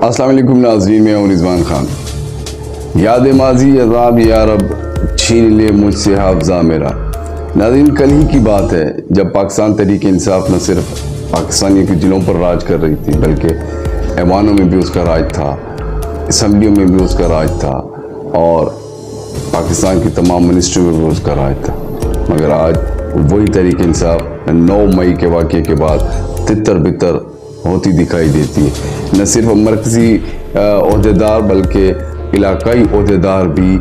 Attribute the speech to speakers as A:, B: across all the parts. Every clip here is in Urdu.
A: السلام علیکم ناظرین، میں ہوں رضوان خان۔ یاد ماضی عذاب یا رب چھین لے مجھ سے حافظہ میرا۔ ناظرین، کل ہی کی بات ہے جب پاکستان تحریک انصاف نہ صرف پاکستانیوں کے دلوں پر راج کر رہی تھی بلکہ ایوانوں میں بھی اس کا راج تھا، اسمبلیوں میں بھی اس کا راج تھا اور پاکستان کی تمام منسٹریوں میں بھی اس کا راج تھا۔ مگر آج وہی تحریک انصاف 9 مئی کے واقعے کے بعد تتر بتر ہوتی دکھائی دیتی ہے۔ نہ صرف مرکزی عہدیدار بلکہ علاقائی عہدیدار بھی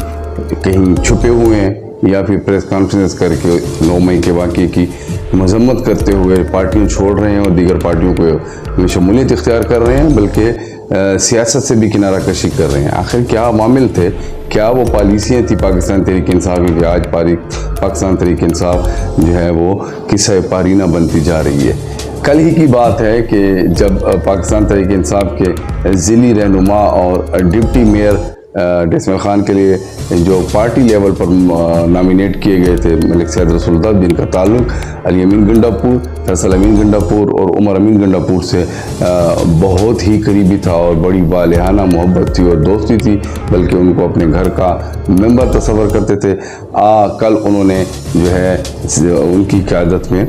A: کہیں چھپے ہوئے ہیں یا پھر پریس کانفرنس کر کے 9 مئی کے واقعے کی مذمت کرتے ہوئے پارٹیوں چھوڑ رہے ہیں اور دیگر پارٹیوں کو شمولیت اختیار کر رہے ہیں، بلکہ سیاست سے بھی کنارہ کشی کر رہے ہیں۔ آخر کیا عوامل تھے، کیا وہ پالیسیاں تھی پاکستان تحریک انصاف کی کہ آج پاکستان تحریک انصاف جو ہے وہ قصہ پارینہ بنتی جا رہی ہے؟ کل ہی کی بات ہے کہ جب پاکستان تحریک انصاف کے ضلعی رہنما اور ڈپٹی میئر ڈیسمل خان کے لیے جو پارٹی لیول پر نامینیٹ کیے گئے تھے ملک سید رسول الدب، جن کا تعلق علی امین گنڈا پور، فیصل امین گنڈا پور اور عمر امین گنڈا پور سے بہت ہی قریبی تھا اور بڑی والہانہ محبت تھی اور دوستی تھی، بلکہ ان کو اپنے گھر کا ممبر تصور کرتے تھے۔ کل انہوں نے جو ہے ان کی قیادت میں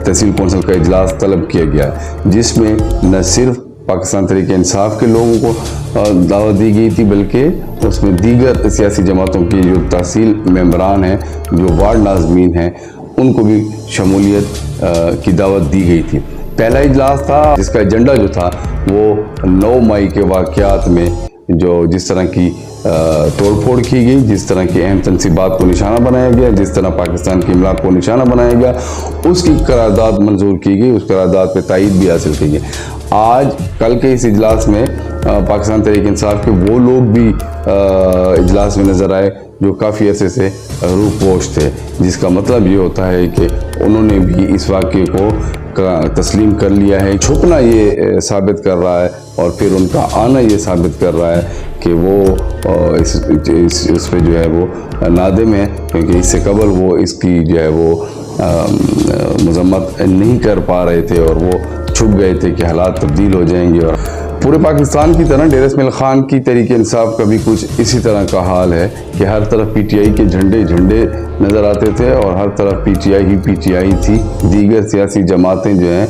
A: تحصیل کونسل کا اجلاس طلب کیا گیا، جس میں نہ صرف پاکستان تحریک انصاف کے لوگوں کو دعوت دی گئی تھی بلکہ اس میں دیگر سیاسی جماعتوں کی جو تحصیل ممبران ہیں، جو وارڈ ناظمین ہیں، ان کو بھی شمولیت کی دعوت دی گئی تھی۔ پہلا اجلاس تھا جس کا ایجنڈا جو تھا وہ 9 مئی کے واقعات میں جو جس طرح کی توڑ پھوڑ کی گئی، جس طرح کی اہم تنصیبات کو نشانہ بنایا گیا، جس طرح پاکستان کی املاک کو نشانہ بنایا گیا، اس کی قرارداد منظور کی گئی، اس قرارداد پہ تائید بھی حاصل کی گئی۔ آج کل کے اس اجلاس میں پاکستان تحریک انصاف کے وہ لوگ بھی اجلاس میں نظر آئے جو کافی عرصے سے روح پوش تھے، جس کا مطلب یہ ہوتا ہے کہ انہوں نے بھی اس واقعے کو تسلیم کر لیا ہے۔ چھپنا یہ ثابت کر رہا ہے اور پھر ان کا آنا یہ ثابت کر رہا ہے کہ وہ اس پہ جو ہے وہ نادم ہے، کیونکہ اس سے قبل وہ اس کی جو ہے وہ مذمت نہیں کر پا رہے تھے اور وہ چھپ گئے تھے کہ حالات تبدیل ہو جائیں گے۔ اور پورے پاکستان کی طرح ڈیر اسماعیل خان کی تحریک انصاف کا بھی کچھ اسی طرح کا حال ہے کہ ہر طرف پی ٹی آئی کے جھنڈے نظر آتے تھے اور ہر طرف پی ٹی آئی تھی، دیگر سیاسی جماعتیں جو ہیں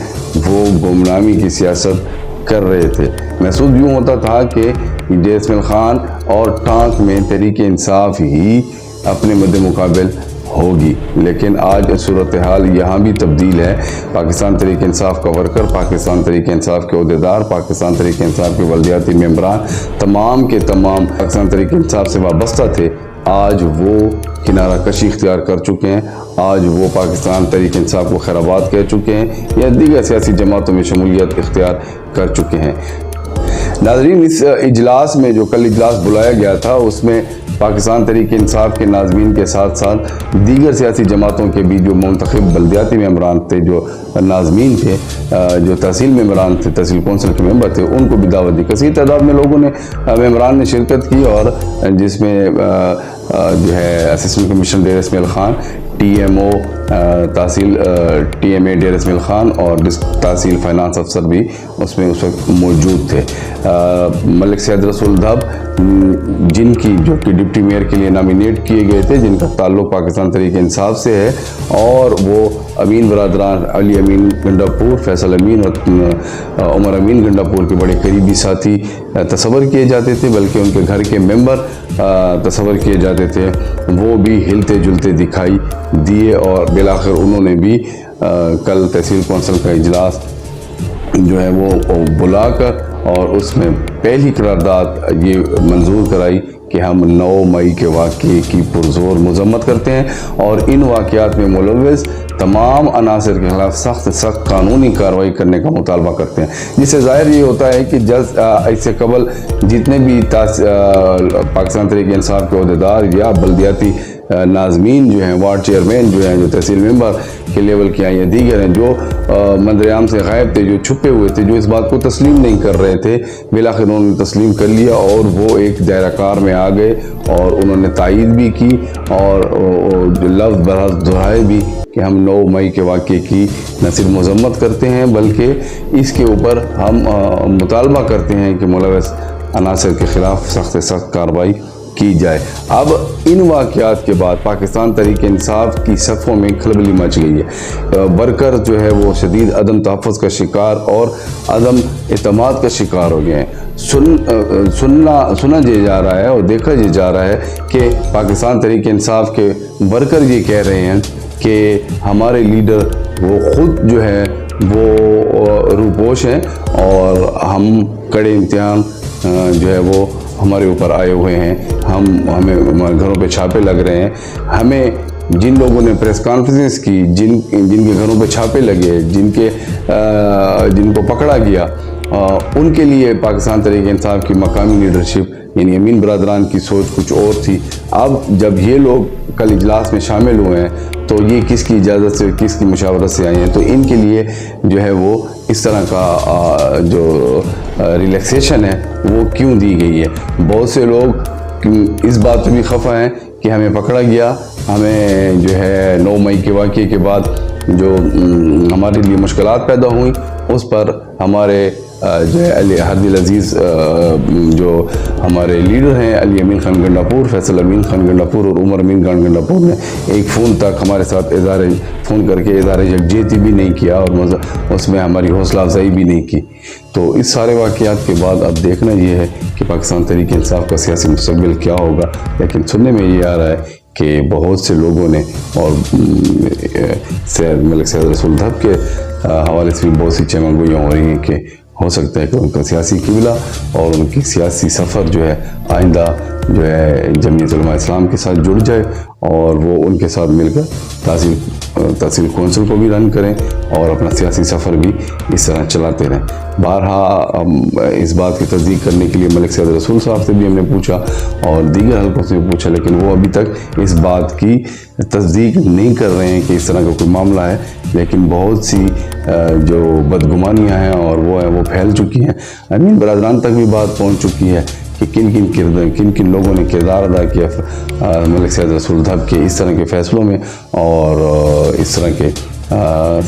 A: وہ گمنامی کی سیاست کر رہے تھے۔ محسوس یوں ہوتا تھا کہ ڈیر اسماعیل خان اور ٹانک میں تحریک انصاف ہی اپنے مد مقابل ہوگی، لیکن آج صورتحال یہاں بھی تبدیل ہے۔ پاکستان تحریک انصاف کا ورکر، پاکستان تحریک انصاف کے عہدیدار، پاکستان تحریک انصاف کے بلدیاتی ممبران، تمام کے تمام پاکستان تحریک انصاف سے وابستہ تھے، آج وہ کنارہ کشی اختیار کر چکے ہیں، آج وہ پاکستان تحریک انصاف کو خیرآباد کہہ چکے ہیں یا دیگر سیاسی جماعتوں میں شمولیت اختیار کر چکے ہیں۔ ناظرین، اس اجلاس میں جو کل اجلاس بلایا گیا تھا اس میں پاکستان تحریک انصاف کے ناظمین کے ساتھ ساتھ دیگر سیاسی جماعتوں کے بھی جو منتخب بلدیاتی ممبران تھے، جو ناظمین تھے، جو تحصیل ممبران تھے، تحصیل کونسل کے ممبر تھے، ان کو بھی دعوت دی۔ کثیر تعداد میں لوگوں نے ممبران نے شرکت کی اور جس میں جو ہے اسسٹنٹ کمشنر ڈیر Ismail Khan, T M O تحصیل ٹی ایم اے ڈیر اسماعیل خان اور تحصیل فائنانس افسر بھی اس میں اس وقت موجود تھے۔ ملک سید رسول الدب جن کی جو کہ ڈپٹی میئر کے لیے نامینیٹ کیے گئے تھے، جن کا تعلق پاکستان تحریک انصاف سے ہے، اور وہ امین برادران علی امین گنڈا پور، فیصل امین اور عمر امین گنڈا پور کے بڑے قریبی ساتھی تصور کیے جاتے تھے، بلکہ ان کے گھر کے ممبر تصور کیے جاتے تھے، وہ بھی ہلتے جلتے دکھائی دیے اور بالآخر انہوں نے بھی کل تحصیل کونسل کا اجلاس جو ہے وہ بلا کر اور اس میں پہلی قرارداد یہ منظور کرائی کہ ہم 9 مئی کے واقعے کی پرزور مذمت کرتے ہیں اور ان واقعات میں ملوث تمام عناصر کے خلاف سخت قانونی کارروائی کرنے کا مطالبہ کرتے ہیں، جس سے ظاہر یہ ہوتا ہے کہ اس سے قبل جتنے بھی پاکستان تحریک انصاف کے عہدیدار یا بلدیاتی ناظمین جو ہیں، وارڈ چیئرمین جو ہیں، جو تحصیل ممبر کے لیول کے ہیں یا دیگر ہیں، جو منظر عام سے غائب تھے، جو چھپے ہوئے تھے، جو اس بات کو تسلیم نہیں کر رہے تھے، بالآخر انہوں نے تسلیم کر لیا اور وہ ایک دائرہ کار میں آ گئے اور انہوں نے تائید بھی کی اور جو لفظ برحض دہرائے بھی کہ ہم 9 مئی کے واقعے کی نہ صرف مذمت کرتے ہیں بلکہ اس کے اوپر ہم مطالبہ کرتے ہیں کہ ملوث عناصر کے خلاف سخت سے سخت کارروائی کی جائے۔ اب ان واقعات کے بعد پاکستان تحریک انصاف کی صفوں میں کھلبلی مچ گئی ہے۔ ورکر جو ہے وہ شدید عدم تحفظ کا شکار اور عدم اعتماد کا شکار ہو گئے ہیں۔ سنا یہ جا رہا ہے اور دیکھا یہ جا رہا ہے کہ پاکستان تحریک انصاف کے ورکر یہ کہہ رہے ہیں کہ ہمارے لیڈر وہ خود جو ہے وہ روپوش ہیں اور ہم کڑے امتحان جو ہے وہ ہمارے اوپر آئے ہوئے ہیں، ہمیں ہمارے گھروں پہ چھاپے لگ رہے ہیں۔ ہمیں جن لوگوں نے پریس کانفرنس کی، جن کے گھروں پہ چھاپے لگے، جن کو پکڑا گیا، ان کے لیے پاکستان تحریک انصاف کی مقامی لیڈرشپ یعنی امین برادران کی سوچ کچھ اور تھی۔ اب جب یہ لوگ کل اجلاس میں شامل ہوئے ہیں تو یہ کس کی اجازت سے، کس کی مشاورت سے آئے ہیں، تو ان کے لیے جو ہے وہ اس طرح کا جو ریلیکسیشن ہے وہ کیوں دی گئی ہے۔ بہت سے لوگ اس بات پہ بھی خفا ہیں کہ ہمیں پکڑا گیا، ہمیں جو ہے 9 مئی کے واقعے کے بعد جو ہمارے لیے مشکلات پیدا ہوئیں اس پر ہمارے جو ہے ہادی العزیز جو ہمارے لیڈر ہیں علی امین خان گنڈاپور، فیصل امین خان گنڈاپور اور عمر امین خان گنڈاپور نے ایک فون تک ہمارے ساتھ فون کر کے اظہار یکجہتی بھی نہیں کیا اور اس میں ہماری حوصلہ افزائی بھی نہیں کی۔ تو اس سارے واقعات کے بعد اب دیکھنا یہ ہے کہ پاکستان تحریک انصاف کا سیاسی مستقبل کیا ہوگا، لیکن سننے میں یہ آ رہا ہے کہ بہت سے لوگوں نے اور ملک سید رسول دھب کے حوالے سے بھی بہت سی چیمہ گوئیاں ہو رہی ہیں کہ ہو سکتا ہے کہ ان کا سیاسی قبلہ اور ان کی سیاسی سفر جو ہے آئندہ جو ہے جمعیت علماء اسلام کے ساتھ جڑ جائے اور وہ ان کے ساتھ مل کر تحصیل کونسل کو بھی رن کریں اور اپنا سیاسی سفر بھی اس طرح چلاتے رہیں۔ بارہا اس بات کی تصدیق کرنے کے لیے ملک سید رسول صاحب سے بھی ہم نے پوچھا اور دیگر حلقوں سے بھی پوچھا، لیکن وہ ابھی تک اس بات کی تصدیق نہیں کر رہے ہیں کہ اس طرح کا کوئی معاملہ ہے، لیکن بہت سی جو بدگمانیاں ہیں اور وہ پھیل چکی ہیں۔ امین برادران تک بھی بات پہنچ چکی ہے کہ کن لوگوں نے کردار ادا کیا ملک سید رسول دھب کے اس طرح کے فیصلوں میں اور اس طرح کے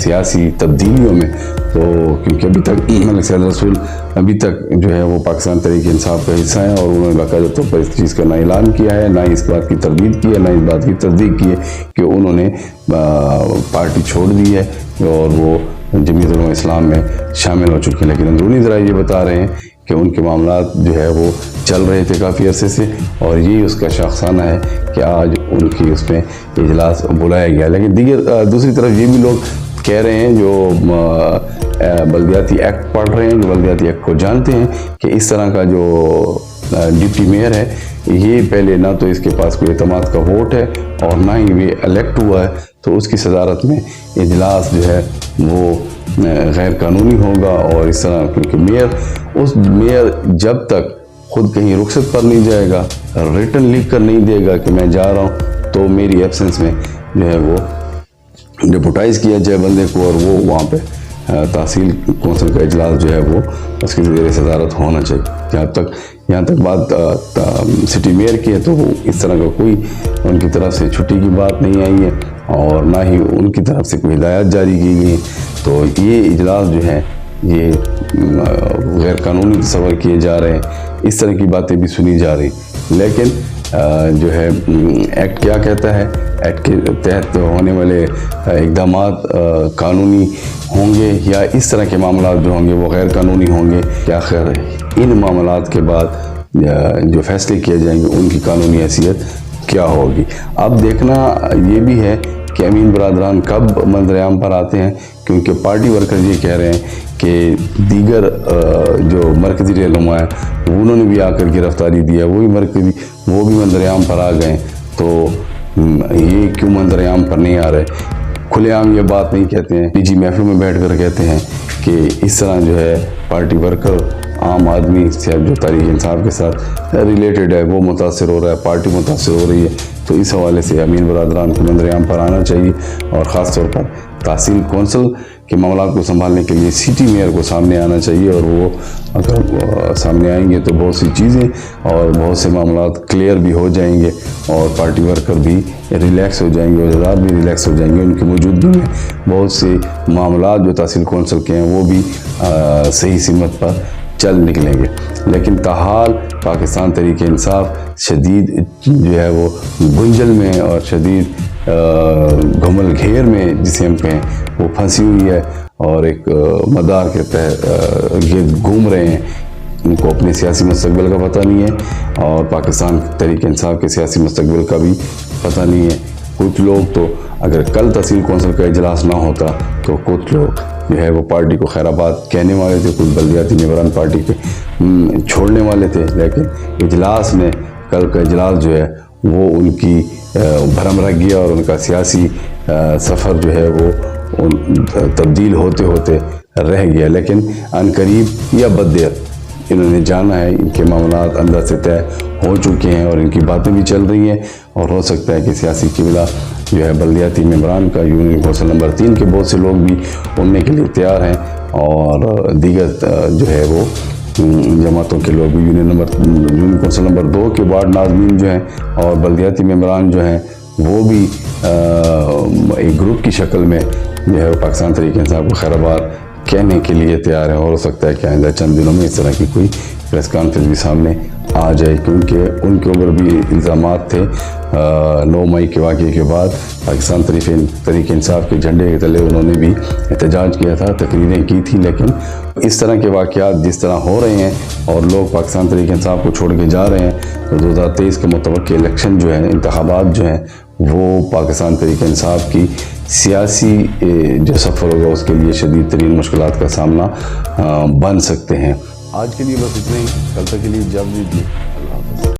A: سیاسی تبدیلیوں میں۔ تو کیونکہ ابھی تک ملک سید رسول ابھی تک جو ہے وہ پاکستان تحریک انصاف کا حصہ ہیں اور انہوں نے باقاعدہ طور پر اس چیز کا نہ اعلان کیا ہے، نہ اس بات کی تردید کی ہے، نہ اس بات کی تصدیق کی ہے کہ انہوں نے پارٹی چھوڑ دی ہے اور وہ جمعیت علماء اسلام میں شامل ہو چکے ہیں، لیکن اندرونی ذرائع یہ بتا رہے ہیں کہ ان کے معاملات جو ہے وہ چل رہے تھے کافی عرصے سے اور یہی اس کا شاخسانہ ہے کہ آج ان کی اس میں اجلاس بلایا گیا۔ لیکن دوسری طرف یہ بھی لوگ کہہ رہے ہیں جو بلدیاتی ایکٹ پڑھ رہے ہیں، جو بلدیاتی ایکٹ کو جانتے ہیں کہ اس طرح کا جو ڈپٹی میئر ہے یہ پہلے نہ تو اس کے پاس کوئی اعتماد کا ووٹ ہے اور نہ ہی وہ الیکٹ ہوا ہے، تو اس کی صدارت میں اجلاس جو ہے وہ غیر قانونی ہوگا۔ اور اس طرح کیونکہ میئر جب تک خود کہیں رخصت پر نہیں جائے گا، ریٹن لکھ کر نہیں دے گا کہ میں جا رہا ہوں، تو میری ایبسنس میں جو ہے وہ ڈیپوٹائز کیا جائے بندے کو اور وہ وہاں پہ تحصیل کونسل کا اجلاس جو ہے وہ اس کی زیر صدارت ہونا چاہیے۔ یہاں تک بات سٹی میئر کی ہے تو اس طرح کا کوئی ان کی طرف سے چھٹی کی بات نہیں آئی ہے اور نہ ہی ان کی طرف سے کوئی ہدایات جاری کی گئی ہیں، تو یہ اجلاس جو ہے یہ غیر قانونی تصور کیے جا رہے ہیں، اس طرح کی باتیں بھی سنی جا رہی، لیکن جو ہے ایکٹ کیا کہتا ہے، ایکٹ کے تحت ہونے والے اقدامات قانونی ہوں گے یا اس طرح کے معاملات جو ہوں گے وہ غیر قانونی ہوں گے، کہ آخر ان معاملات کے بعد جو فیصلے کیے جائیں گے ان کی قانونی حیثیت کیا ہوگی۔ اب دیکھنا یہ بھی ہے کہ امین برادران کب منظر عام پر آتے ہیں، کیونکہ پارٹی ورکر یہ کہہ رہے ہیں کہ دیگر جو مرکزی رہنما ہیں انہوں نے بھی آ کر گرفتاری دیا، وہ بھی منظر عام پر آ گئے، تو یہ کیوں منظر عام پر نہیں آ رہے؟ کھلے عام یہ بات نہیں کہتے ہیں، نجی محفلوں میں بیٹھ کر کہتے ہیں کہ اس طرح جو ہے پارٹی ورکر عام آدمی جو تحریک انصاف کے ساتھ ریلیٹڈ ہے وہ متاثر ہو رہا ہے، پارٹی متاثر ہو رہی ہے، تو اس حوالے سے امین برادران کو منظر عام پر آنا چاہیے، اور خاص طور پر تحصیل کونسل کے معاملات کو سنبھالنے کے لیے سٹی میئر کو سامنے آنا چاہیے، اور وہ اگر سامنے آئیں گے تو بہت سی چیزیں اور بہت سے معاملات کلیئر بھی ہو جائیں گے، اور پارٹی ورکر بھی ریلیکس ہو جائیں گے، عہدیدار بھی ریلیکس ہو جائیں گے۔ ان کی موجودگی میں بہت سے معاملات جو تحصیل کونسل کے ہیں وہ بھی صحیح سمت پر چل نکلیں گے۔ لیکن تاحال پاکستان تحریک انصاف شدید جو ہے وہ گنجل میں اور شدید گھمل گھیر میں جسے ہم کہیں وہ پھنسی ہوئی ہے، اور ایک مدار کے تحت گرد گھوم رہے ہیں۔ ان کو اپنے سیاسی مستقبل کا پتہ نہیں ہے، اور پاکستان تحریک انصاف کے سیاسی مستقبل کا بھی پتہ نہیں ہے۔ کچھ لوگ تو اگر کل تحصیل کونسل کا اجلاس نہ ہوتا تو کچھ لوگ جو ہے وہ پارٹی کو خیر آباد کہنے والے تھے، کچھ بلدیاتی ممبران پارٹی کے چھوڑنے والے تھے، لیکن اجلاس میں کل کا اجلاس جو ہے وہ ان کی بھرم رکھ گیا، اور ان کا سیاسی سفر جو ہے وہ تبدیل ہوتے ہوتے رہ گیا۔ لیکن عن قریب یا بددیر انہوں نے جانا ہے، ان کے معاملات اندر سے طے ہو چکے ہیں، اور ان کی باتیں بھی چل رہی ہیں، اور ہو سکتا ہے کہ سیاسی قبلہ جو ہے بلدیاتی ممبران کا یونین کونسل نمبر 3 کے بہت سے لوگ بھی اننے کے لیے تیار ہیں، اور دیگر جو ہے وہ جماعتوں کے لوگ بھی یونین کونسل نمبر 2 کے وارڈ ناظمین جو ہیں اور بلدیاتی ممبران جو ہیں وہ بھی ایک گروپ کی شکل میں جو ہے پاکستان تحریک انصاف کو خیر آباد کہنے کے لیے تیار ہے، اور ہو سکتا ہے کہ آئندہ چند دنوں میں اس طرح کی کوئی پریس کانفرنس بھی سامنے آ جائے، کیونکہ ان کے اوپر بھی الزامات تھے۔ 9 مئی کے واقعے کے بعد پاکستان تحریک انصاف کے جھنڈے کے تلے انہوں نے بھی احتجاج کیا تھا، تقریریں کی تھیں، لیکن اس طرح کے واقعات جس طرح ہو رہے ہیں اور لوگ پاکستان تحریک انصاف کو چھوڑ کے جا رہے ہیں، تو 2023 کے متوقع الیکشن جو ہیں، انتخابات جو ہیں، وہ پاکستان تحریک انصاف کی سیاسی جو سفر ہوگا اس کے لیے شدید ترین مشکلات کا سامنا بن سکتے ہیں۔ آج کے لیے بس اتنا ہی، کل تک کے لیے اجازت دیجیے۔